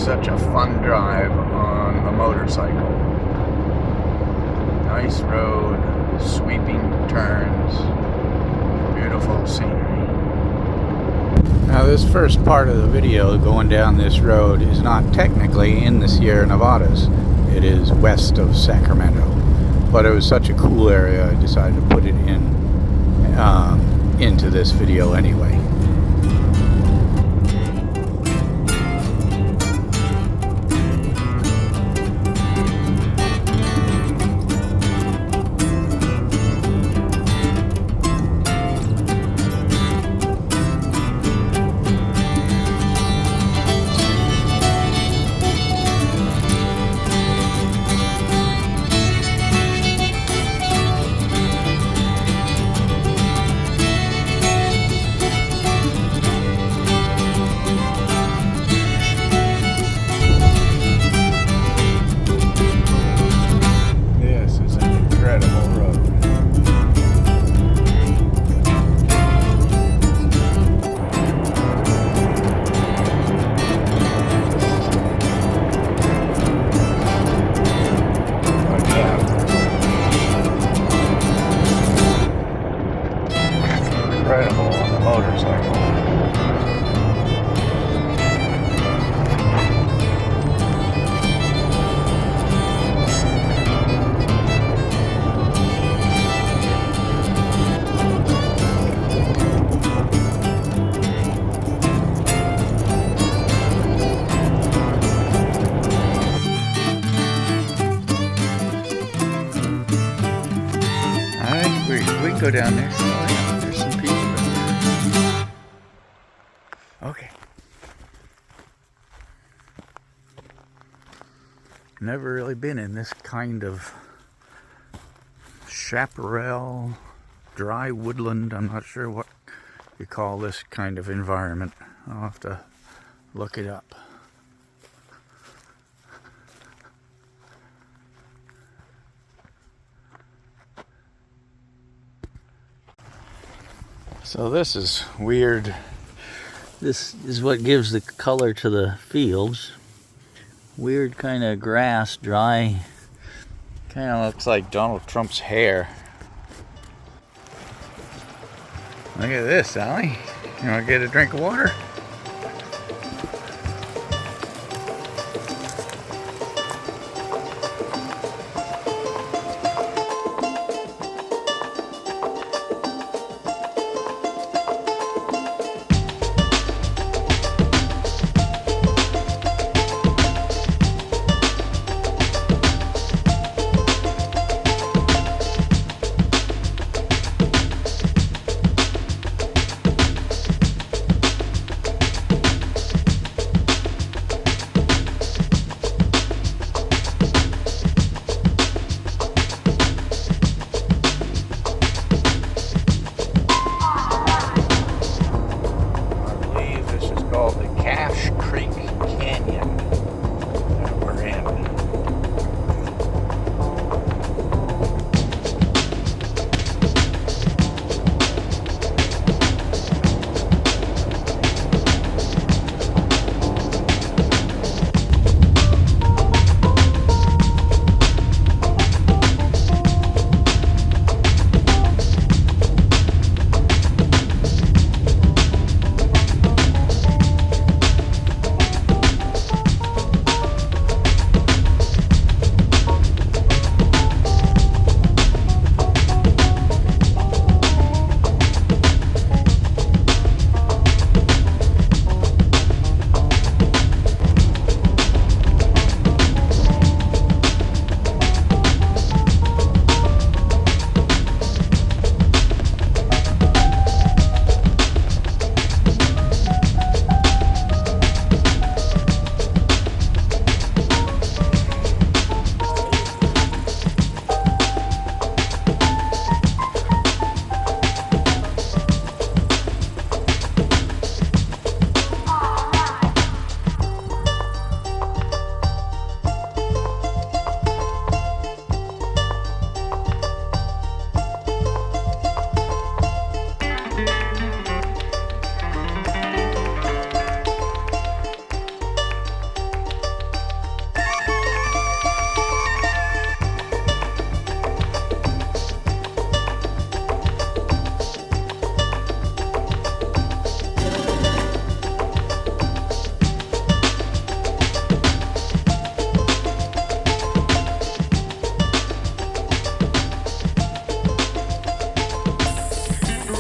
such a fun drive on the motorcycle. Nice road, sweeping turns, beautiful scenery. Now this first part of the video going down this road is not technically in the Sierra Nevadas. It is west of Sacramento. But it was such a cool area I decided to put it into this video anyway. Incredible on the motorcycle. I think we can go down there. There's some people. Okay. Never really been in this kind of chaparral, dry woodland. I'm not sure what you call this kind of environment. I'll have to look it up. So this is weird. This is what gives the color to the fields. Weird kind of grass, dry. Kind of looks like Donald Trump's hair. Look at this, Sally. You want to get a drink of water?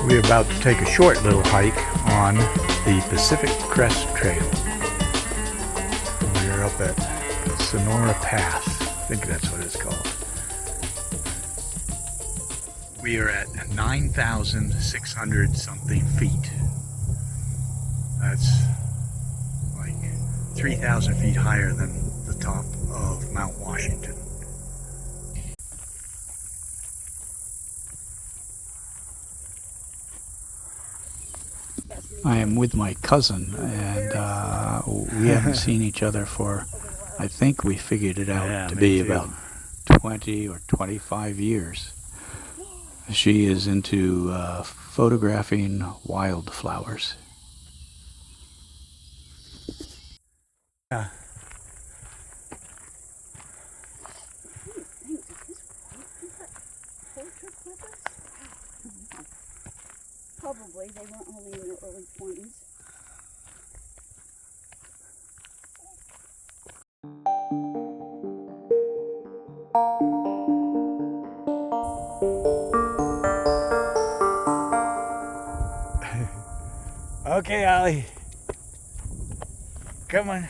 We're about to take a short little hike on the Pacific Crest Trail. We're up at Sonora Pass. I think that's what it's called. We are at 9,600 something feet. That's like 3,000 feet higher than the top of Mount Washington. I am with my cousin, and we haven't seen each other for, I think we figured it out to be about 20 or 25 years. She is into photographing wildflowers. Yeah. Probably, they weren't only in their early 20s. Okay, Ollie. Come on.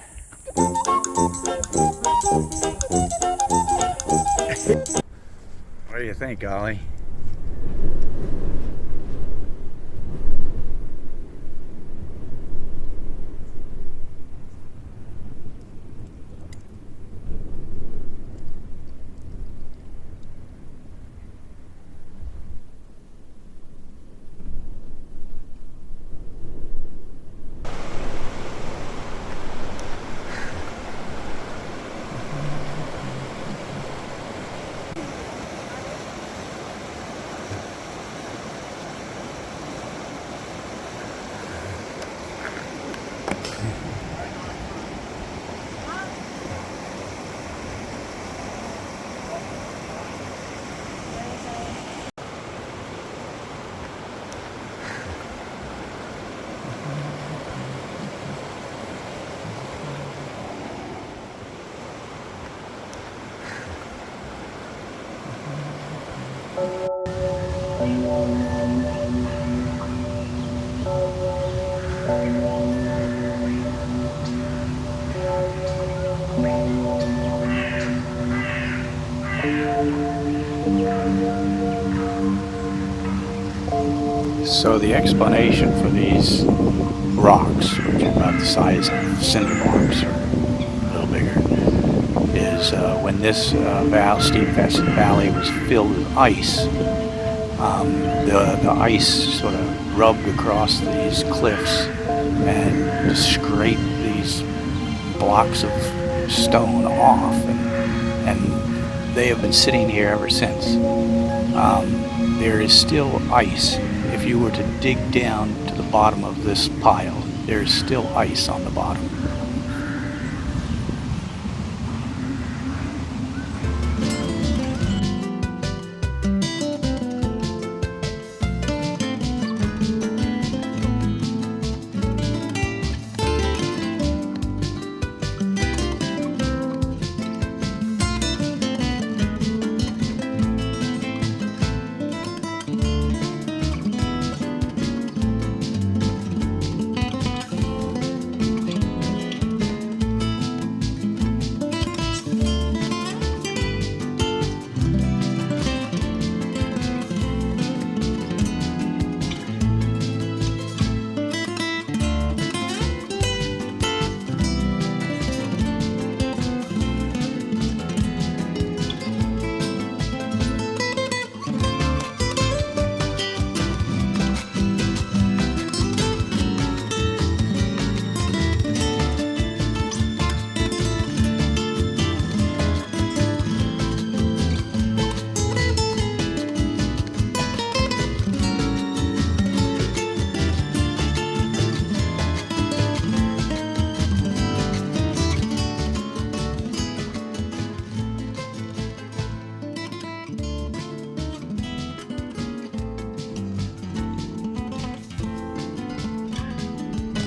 What do you think, Ollie? So the explanation for these rocks, which are about the size of cinder blocks or a little bigger, is when this steep valley was filled with ice, the ice sort of rubbed across these cliffs and scraped these blocks of stone off, and they have been sitting here ever since. There is still ice. If you were to dig down to the bottom of this pile, there is still ice on the bottom.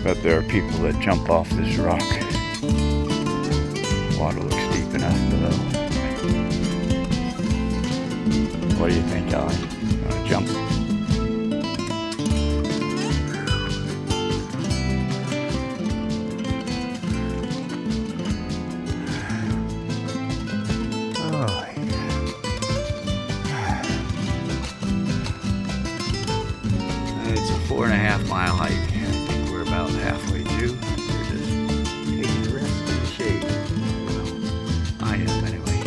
But there are people that jump off this rock. Water looks deep enough below. What do you think, Ollie? You want to jump? 4.5 mile hike. I think we're about halfway through. We're just taking the rest of the shade. Well, I am anyway.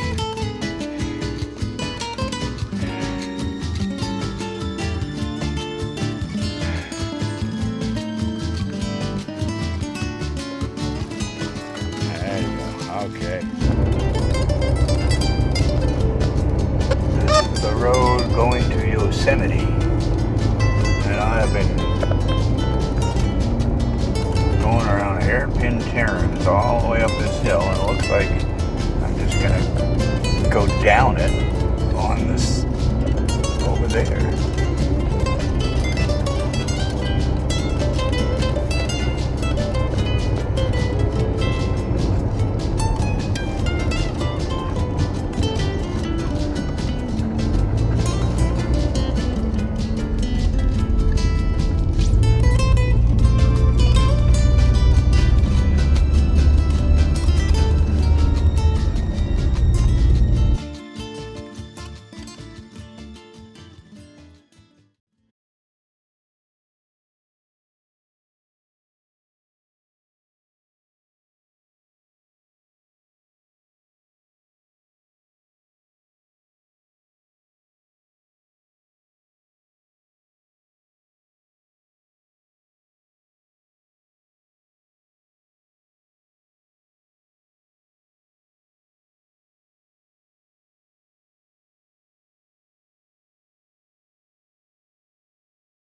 There you go. Okay. This is the road going to Yosemite. And I've been going around hairpin turns all the way up this hill, and it looks like I'm just gonna go down it on this over there.